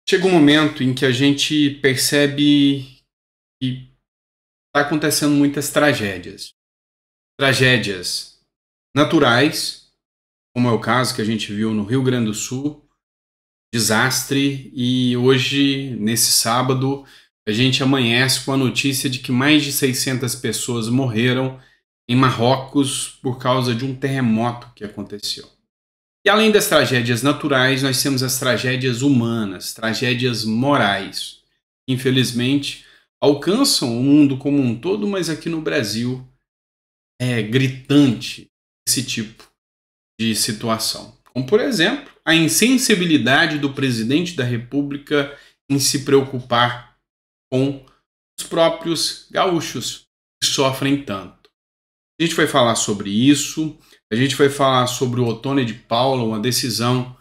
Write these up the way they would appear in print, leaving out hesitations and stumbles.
Chega um momento em que a gente percebe que está acontecendo muitas tragédias. Tragédias naturais, como é o caso que a gente viu no Rio Grande do Sul, desastre, e hoje, nesse sábado, a gente amanhece com a notícia de que mais de 600 pessoas morreram em Marrocos por causa de um terremoto que aconteceu. E além das tragédias naturais, nós temos as tragédias humanas, tragédias morais. Infelizmente, alcançam o mundo como um todo, mas aqui no Brasil é gritante esse tipo de situação. Como, por exemplo, a insensibilidade do presidente da República em se preocupar com os próprios gaúchos que sofrem tanto. A gente vai falar sobre isso. A gente vai falar sobre o Othony de Paula, uma decisão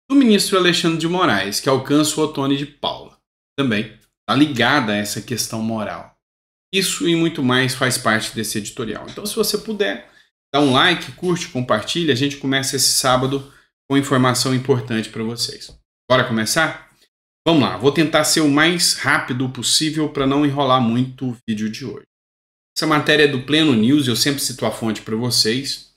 do ministro Alexandre de Moraes, que alcança o Othony de Paula. Também está ligada a essa questão moral. Isso e muito mais faz parte desse editorial. Então, se você puder, dá um like, curte, compartilha. A gente começa esse sábado com informação importante para vocês. Bora começar? Vamos lá, vou tentar ser o mais rápido possível para não enrolar muito o vídeo de hoje. Essa matéria é do Pleno News, eu sempre cito a fonte para vocês.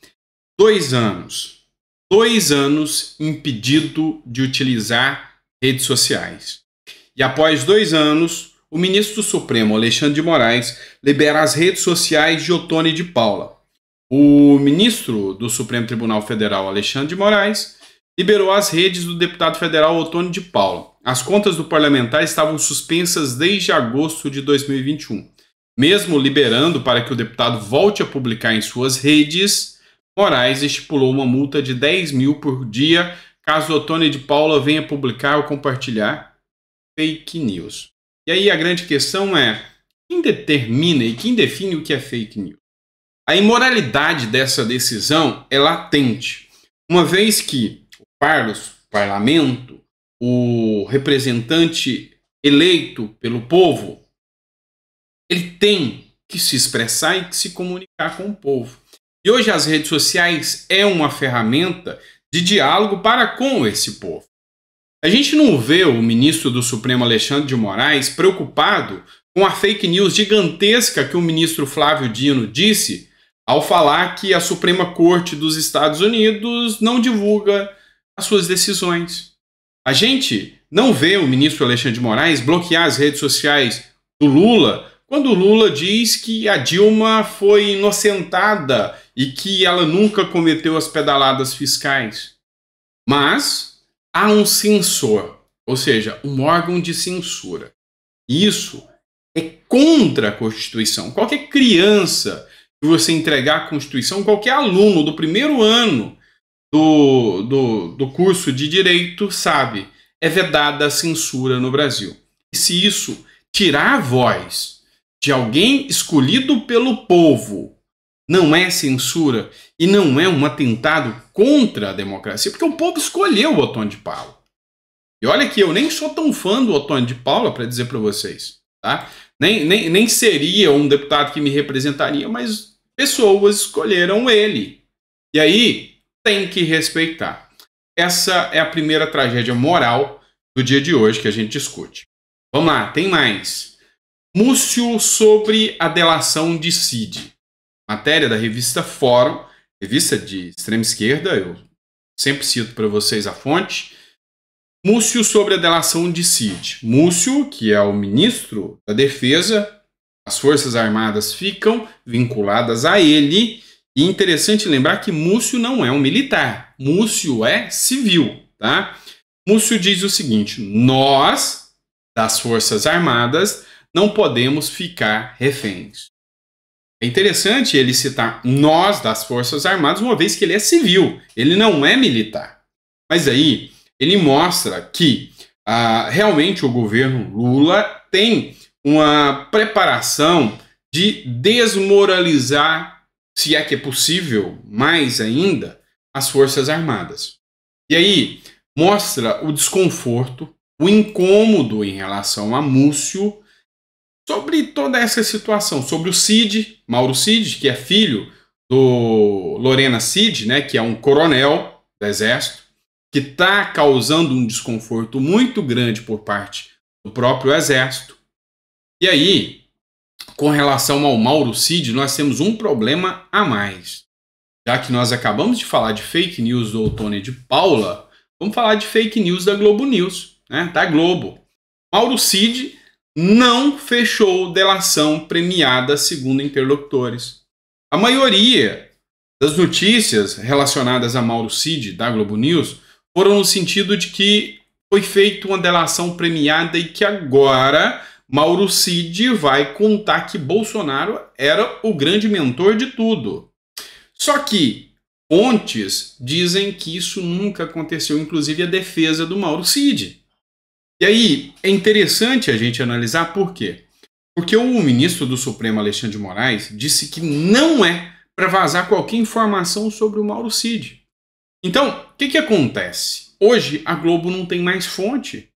2 anos. 2 anos impedido de utilizar redes sociais. E após 2 anos, o ministro do Supremo, Alexandre de Moraes, libera as redes sociais de Othony de Paula. O ministro do Supremo Tribunal Federal, Alexandre de Moraes, liberou as redes do deputado federal Othony de Paula. As contas do parlamentar estavam suspensas desde agosto de 2021. Mesmo liberando para que o deputado volte a publicar em suas redes, Moraes estipulou uma multa de 10 mil por dia caso Othony de Paula venha publicar ou compartilhar fake news. E aí a grande questão é, quem determina e quem define o que é fake news? A imoralidade dessa decisão é latente, uma vez que o parlamento, o representante eleito pelo povo, ele tem que se expressar e que se comunicar com o povo. E hoje as redes sociais é uma ferramenta de diálogo para com esse povo. A gente não vê o ministro do Supremo Alexandre de Moraes preocupado com a fake news gigantesca que o ministro Flávio Dino disse ao falar que a Suprema Corte dos Estados Unidos não divulga as suas decisões. A gente não vê o ministro Alexandre de Moraes bloquear as redes sociais do Lula quando o Lula diz que a Dilma foi inocentada e que ela nunca cometeu as pedaladas fiscais. Mas há um censor, ou seja, um órgão de censura. Isso é contra a Constituição. Qualquer criança que você entregar a Constituição, qualquer aluno do primeiro ano do curso de Direito sabe, é vedada a censura no Brasil. E se isso tirar a voz de alguém escolhido pelo povo, não é censura e não é um atentado contra a democracia, porque o povo escolheu o Othony de Paula. E olha que eu nem sou tão fã do Othony de Paula para dizer para vocês, tá? Nem seria um deputado que me representaria, mas pessoas escolheram ele. E aí tem que respeitar. Essa é a primeira tragédia moral do dia de hoje que a gente discute. Vamos lá, tem mais. Múcio sobre a delação de Cid. Matéria da revista Fórum, revista de extrema esquerda, eu sempre cito para vocês a fonte. Múcio sobre a delação de Cid. Múcio, que é o ministro da Defesa, as Forças Armadas ficam vinculadas a ele. E interessante lembrar que Múcio não é um militar, Múcio é civil, tá? Múcio diz o seguinte: nós, das Forças Armadas, não podemos ficar reféns. É interessante ele citar nós das Forças Armadas, uma vez que ele é civil, ele não é militar. Mas aí ele mostra que realmente o governo Lula tem uma preparação de desmoralizar, se é que é possível, mais ainda, as Forças Armadas. E aí mostra o desconforto, o incômodo em relação a Múcio, sobre toda essa situação, sobre o Cid, Mauro Cid, que é filho do Lorena Cid, né, que é um coronel do Exército, que está causando um desconforto muito grande por parte do próprio Exército. E aí, com relação ao Mauro Cid, nós temos um problema a mais. Já que nós acabamos de falar de fake news do Ottoni de Paula, vamos falar de fake news da Globo News, né? Da Globo. Mauro Cid não fechou delação premiada segundo interlocutores. A maioria das notícias relacionadas a Mauro Cid da Globo News foram no sentido de que foi feita uma delação premiada e que agora Mauro Cid vai contar que Bolsonaro era o grande mentor de tudo. Só que fontes dizem que isso nunca aconteceu, inclusive a defesa do Mauro Cid. E aí é interessante a gente analisar por quê. Porque o ministro do Supremo, Alexandre de Moraes, disse que não é para vazar qualquer informação sobre o Mauro Cid. Então, o que acontece? Hoje a Globo não tem mais fonte.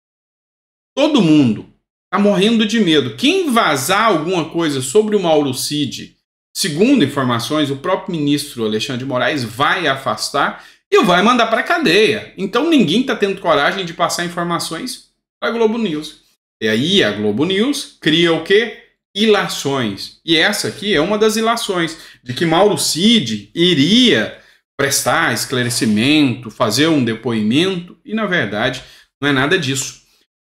Todo mundo está morrendo de medo. Quem vazar alguma coisa sobre o Mauro Cid, segundo informações, o próprio ministro Alexandre de Moraes vai afastar e vai mandar para a cadeia. Então ninguém está tendo coragem de passar informações para a Globo News. E aí a Globo News cria o quê? Ilações. E essa aqui é uma das ilações, de que Mauro Cid iria prestar esclarecimento, fazer um depoimento, e na verdade não é nada disso.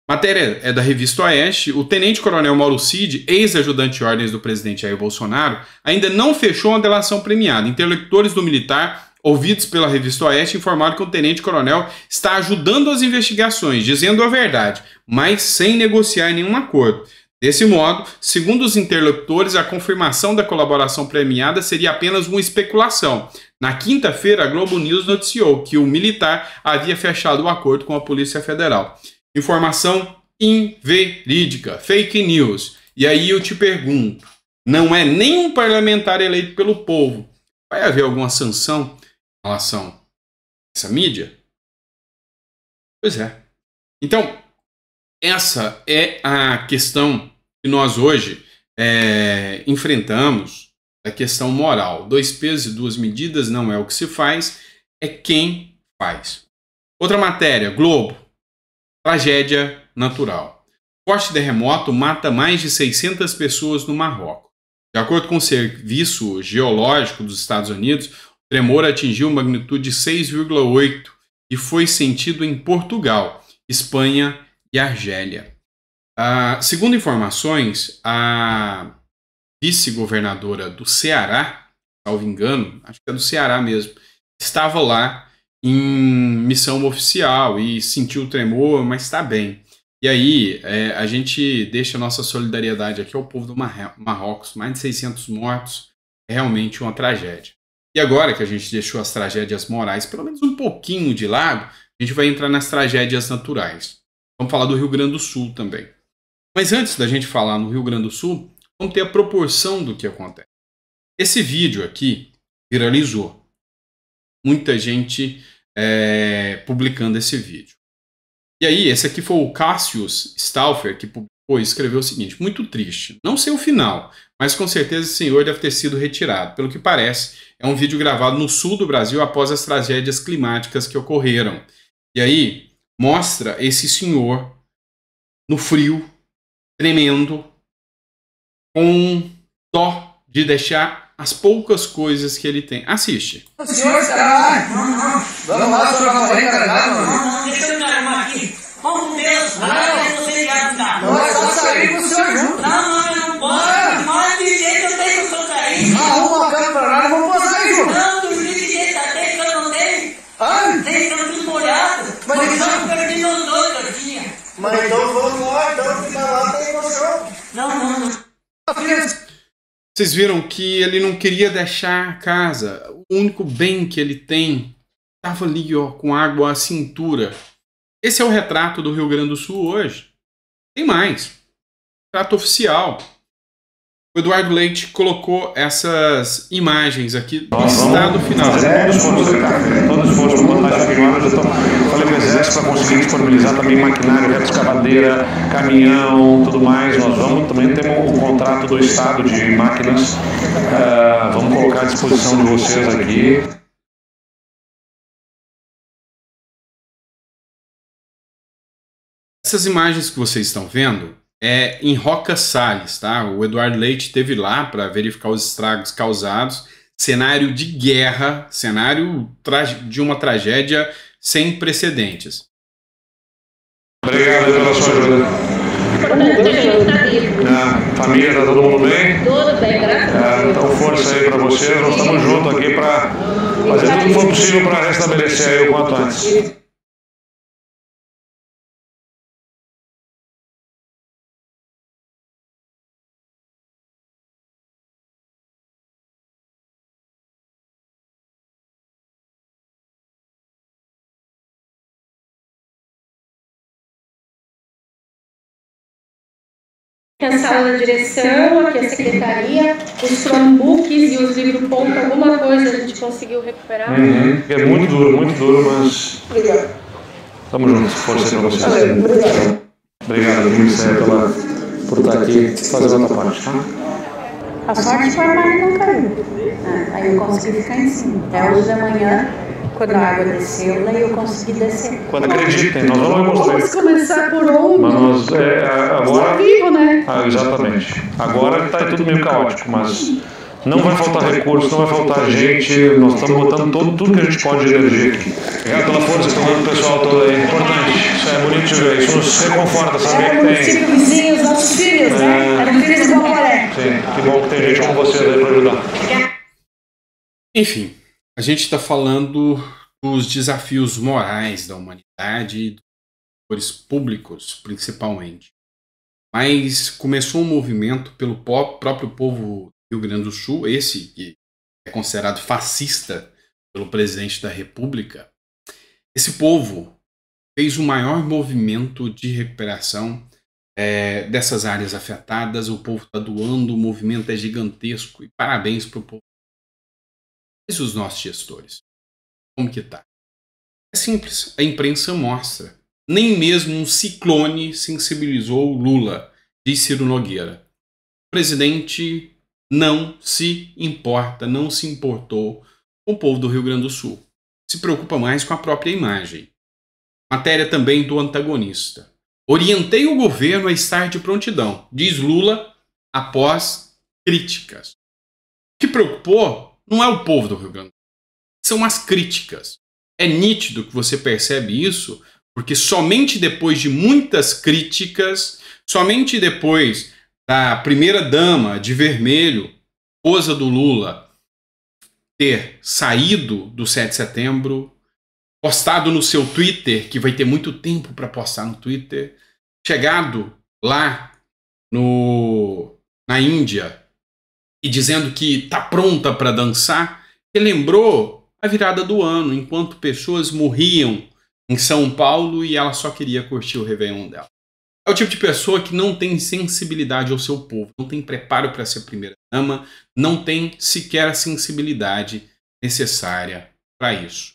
Matéria é da revista Oeste. O tenente-coronel Mauro Cid, ex-ajudante de ordens do presidente Jair Bolsonaro, ainda não fechou uma delação premiada. Interlocutores do militar, ouvidos pela revista Oeste, informaram que o tenente-coronel está ajudando as investigações, dizendo a verdade, mas sem negociar nenhum acordo. Desse modo, segundo os interlocutores, a confirmação da colaboração premiada seria apenas uma especulação. Na quinta-feira, a Globo News noticiou que o militar havia fechado o acordo com a Polícia Federal. Informação inverídica, fake news. E aí eu te pergunto, não é nenhum parlamentar eleito pelo povo. Vai haver alguma sanção em relação a essa mídia? Pois é. Então, essa é a questão que nós hoje enfrentamos, a questão moral. 2 pesos e 2 medidas não é o que se faz, é quem faz. Outra matéria, Globo. Tragédia natural. Forte terremoto mata mais de 600 pessoas no Marrocos. De acordo com o Serviço Geológico dos Estados Unidos, o tremor atingiu magnitude 6,8 e foi sentido em Portugal, Espanha e Argélia. Segundo informações, a vice-governadora do Ceará, salvo engano, acho que é do Ceará mesmo, estava lá em missão oficial e sentiu o tremor, mas está bem. E aí a gente deixa a nossa solidariedade aqui ao povo do Marrocos. Mais de 600 mortos é realmente uma tragédia. E agora que a gente deixou as tragédias morais pelo menos um pouquinho de lado, a gente vai entrar nas tragédias naturais. Vamos falar do Rio Grande do Sul também. Mas antes da gente falar no Rio Grande do Sul, vamos ter a proporção do que acontece. Esse vídeo aqui viralizou. Muita gente publicando esse vídeo. E aí, esse aqui foi o Cassius Stauffer que publicou e escreveu o seguinte: muito triste. Não sei o final, mas com certeza esse senhor deve ter sido retirado. Pelo que parece, é um vídeo gravado no sul do Brasil após as tragédias climáticas que ocorreram. E aí, mostra esse senhor no frio, tremendo, com dó de deixar as poucas coisas que ele tem. Assiste. O senhor está... Vamos lá, senhor, vamos morrer carregado. Não, deixa eu me arrumar aqui. Com Deus, não sei nada. Nós só saímos com o senhor junto. Não pode. Mas de jeito eu tenho que eu sair. Arruma uma cama pra nós, vamos posar aí junto. Não, dormir de jeito até que eu não tenho. Tem que tudo molhado. Mas eu só perdi meus dois que eu tinha. Mas então vamos lá, então fica lá, tem emoção. Não. Vocês viram que ele não queria deixar a casa. O único bem que ele tem estava ali, ó, com água à cintura. Esse é o retrato do Rio Grande do Sul hoje. Tem mais. Retrato oficial. O Eduardo Leite colocou essas imagens aqui do estado final. Todas as fontes de montagem filmadas. Então, falei com o Exército para conseguir disponibilizar também maquinário, retroescavadeira, caminhão, tudo mais. Nós vamos também ter um contrato do Estado de máquinas. Vamos colocar à disposição de vocês aqui. Essas imagens que vocês estão vendo é em Roca Salles, tá? O Eduardo Leite esteve lá para verificar os estragos causados. Cenário de guerra, cenário de uma tragédia sem precedentes. Obrigado pela sua ajuda. Família, tá todo mundo bem? Tudo bem, graças a Deus. Então força aí para vocês, nós estamos juntos aqui para fazer tudo que for possível para restabelecer aí o quanto antes. Aqui a sala da direção, aqui a secretaria, os Chromebooks e os livros ponto, alguma coisa a gente conseguiu recuperar. É muito duro, mas estamos juntos, força aí para vocês. Obrigado, Ministério, por estar aqui fazendo a parte, tá? A sorte foi o armário não caiu. Aí eu consegui ficar em cima. Até hoje da manhã, quando a água desceu, daí eu consegui descer. Quando acreditem, nós vamos mostrar. Vamos começar por onde? Mas nós, agora... Vivo, né? Exatamente. Agora está tudo meio caótico, mas não vai faltar recurso, não vai faltar gente. Nós estamos botando tudo que a gente pode de energia aqui. Obrigado pela força que estão dando o pessoal todo aí. Importante. Isso é bonito de ver. Isso nos reconforta saber que tem. Tipo vizinhos, nossos filhos, né? Eram filhos do Boré. Sim, que bom que tem gente como você aí para ajudar. Enfim, a gente está falando dos desafios morais da humanidade e dos setores públicos, principalmente. Mas começou um movimento pelo próprio povo do Rio Grande do Sul, esse que é considerado fascista pelo presidente da República. Esse povo fez o maior movimento de recuperação dessas áreas afetadas. O povo está doando, o movimento é gigantesco e parabéns para o povo. Mas os nossos gestores, como que tá? É simples, a imprensa mostra. Nem mesmo um ciclone sensibilizou o Lula, disse Ciro Nogueira. O presidente não se importa, não se importou com o povo do Rio Grande do Sul. Se preocupa mais com a própria imagem. Matéria também do antagonista. Orientei o governo a estar de prontidão, diz Lula após críticas. O que preocupou não é o povo do Rio Grande do Sul, são as críticas. É nítido que você percebe isso, porque somente depois de muitas críticas, somente depois da primeira-dama de vermelho, esposa do Lula, ter saído do 7 de setembro, postado no seu Twitter, que vai ter muito tempo para postar no Twitter, chegado lá na Índia e dizendo que está pronta para dançar, ele lembrou a virada do ano, enquanto pessoas morriam em São Paulo e ela só queria curtir o Réveillon dela. É o tipo de pessoa que não tem sensibilidade ao seu povo, não tem preparo para ser primeira-dama, não tem sequer a sensibilidade necessária para isso.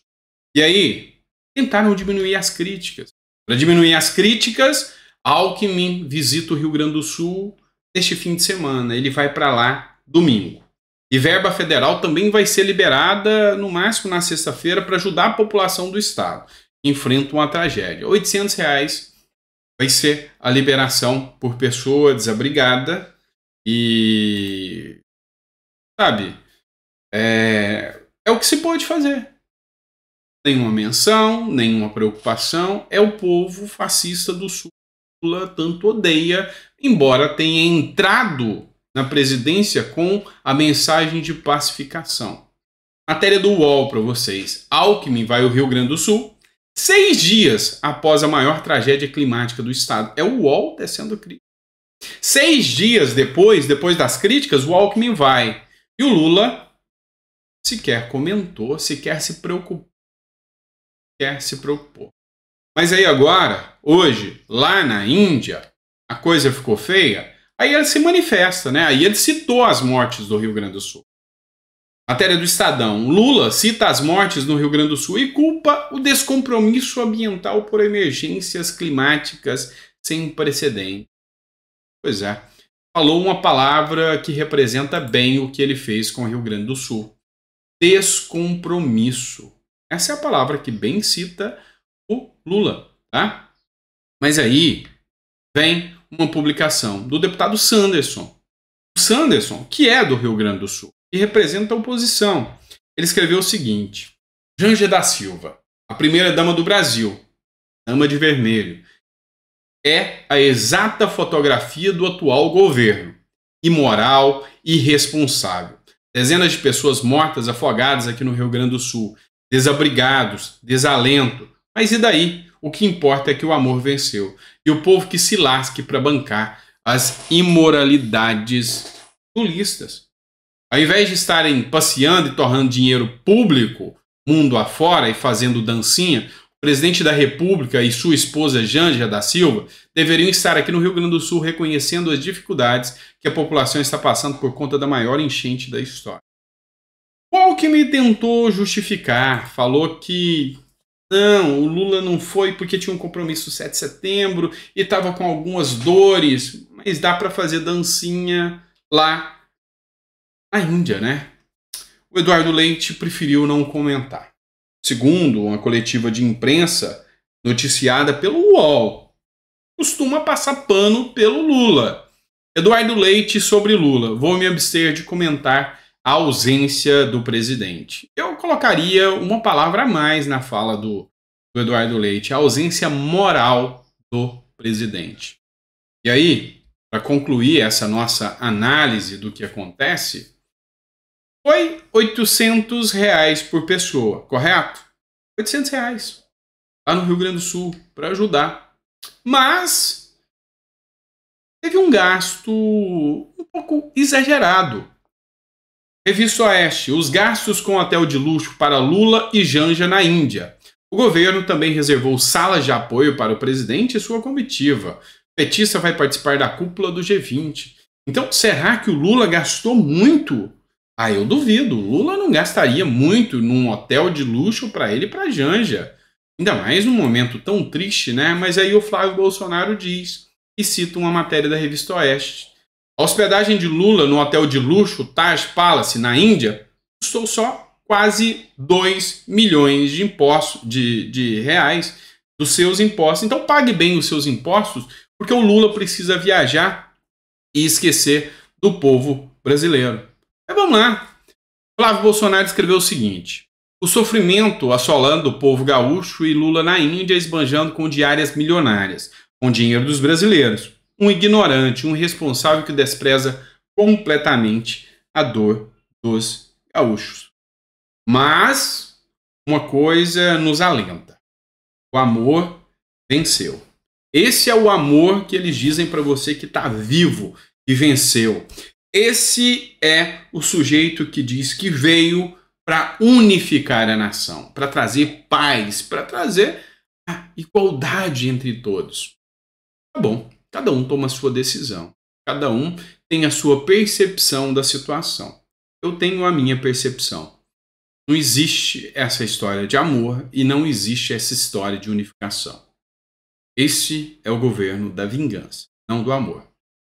E aí, tentaram diminuir as críticas. Para diminuir as críticas, Alckmin visita o Rio Grande do Sul neste fim de semana. Ele vai para lá domingo. E verba federal também vai ser liberada, no máximo na sexta-feira, para ajudar a população do estado que enfrenta uma tragédia. R$ 800 vai ser a liberação por pessoa desabrigada e, sabe, é o que se pode fazer. Nenhuma menção, nenhuma preocupação. É o povo fascista do Sul que Lula tanto odeia, embora tenha entrado na presidência com a mensagem de pacificação. Matéria do UOL para vocês. Alckmin vai ao Rio Grande do Sul 6 dias após a maior tragédia climática do estado. É o UOL tecendo crítica. 6 dias depois das críticas, o Alckmin vai. E o Lula sequer comentou, sequer se preocupou. Mas aí agora, hoje, lá na Índia, a coisa ficou feia. Aí ele se manifesta, né? Aí ele citou as mortes do Rio Grande do Sul. Matéria do Estadão. Lula cita as mortes no Rio Grande do Sul e culpa o descompromisso ambiental por emergências climáticas sem precedentes. Pois é. Falou uma palavra que representa bem o que ele fez com o Rio Grande do Sul. Descompromisso. Essa é a palavra que bem cita o Lula, tá? Mas aí vem uma publicação do deputado Sanderson. O Sanderson, que é do Rio Grande do Sul, e representa a oposição. Ele escreveu o seguinte: Janja da Silva, a primeira-dama do Brasil, dama de vermelho, é a exata fotografia do atual governo. Imoral, irresponsável. Dezenas de pessoas mortas, afogadas aqui no Rio Grande do Sul. Desabrigados, desalento. Mas e daí? O que importa é que o amor venceu. E o povo que se lasque para bancar as imoralidades lulistas. Ao invés de estarem passeando e torrando dinheiro público, mundo afora e fazendo dancinha, o presidente da República e sua esposa Janja da Silva deveriam estar aqui no Rio Grande do Sul reconhecendo as dificuldades que a população está passando por conta da maior enchente da história. O Alckmin tentou justificar, falou que não, o Lula não foi porque tinha um compromisso 7 de setembro e estava com algumas dores, mas dá para fazer dancinha lá na Índia, né? O Eduardo Leite preferiu não comentar. Segundo uma coletiva de imprensa noticiada pelo UOL, costuma passar pano pelo Lula. Eduardo Leite sobre Lula. Vou me abster de comentar a ausência do presidente. Eu colocaria uma palavra a mais na fala do Eduardo Leite, a ausência moral do presidente. E aí, para concluir essa nossa análise do que acontece, foi R$800 por pessoa, correto? R$800 lá no Rio Grande do Sul para ajudar. Mas teve um gasto um pouco exagerado. Revista Oeste, os gastos com hotel de luxo para Lula e Janja na Índia. O governo também reservou salas de apoio para o presidente e sua comitiva. O petista vai participar da cúpula do G20. Então, será que o Lula gastou muito? Ah, eu duvido. O Lula não gastaria muito num hotel de luxo para ele e para Janja. Ainda mais num momento tão triste, né? Mas aí o Flávio Bolsonaro diz, e cita uma matéria da Revista Oeste. A hospedagem de Lula no hotel de luxo Taj Palace, na Índia, custou só quase 2 milhões de impostos, de reais dos seus impostos. Então pague bem os seus impostos, porque o Lula precisa viajar e esquecer do povo brasileiro. Mas vamos lá. Flávio Bolsonaro escreveu o seguinte: o sofrimento assolando o povo gaúcho e Lula na Índia esbanjando com diárias milionárias, com dinheiro dos brasileiros. Um ignorante, um irresponsável que despreza completamente a dor dos gaúchos. Mas uma coisa nos alenta: o amor venceu. Esse é o amor que eles dizem para você que está vivo e venceu. Esse é o sujeito que diz que veio para unificar a nação, para trazer paz, para trazer a igualdade entre todos. Tá bom, cada um toma a sua decisão, cada um tem a sua percepção da situação. Eu tenho a minha percepção. Não existe essa história de amor e não existe essa história de unificação. Esse é o governo da vingança, não do amor.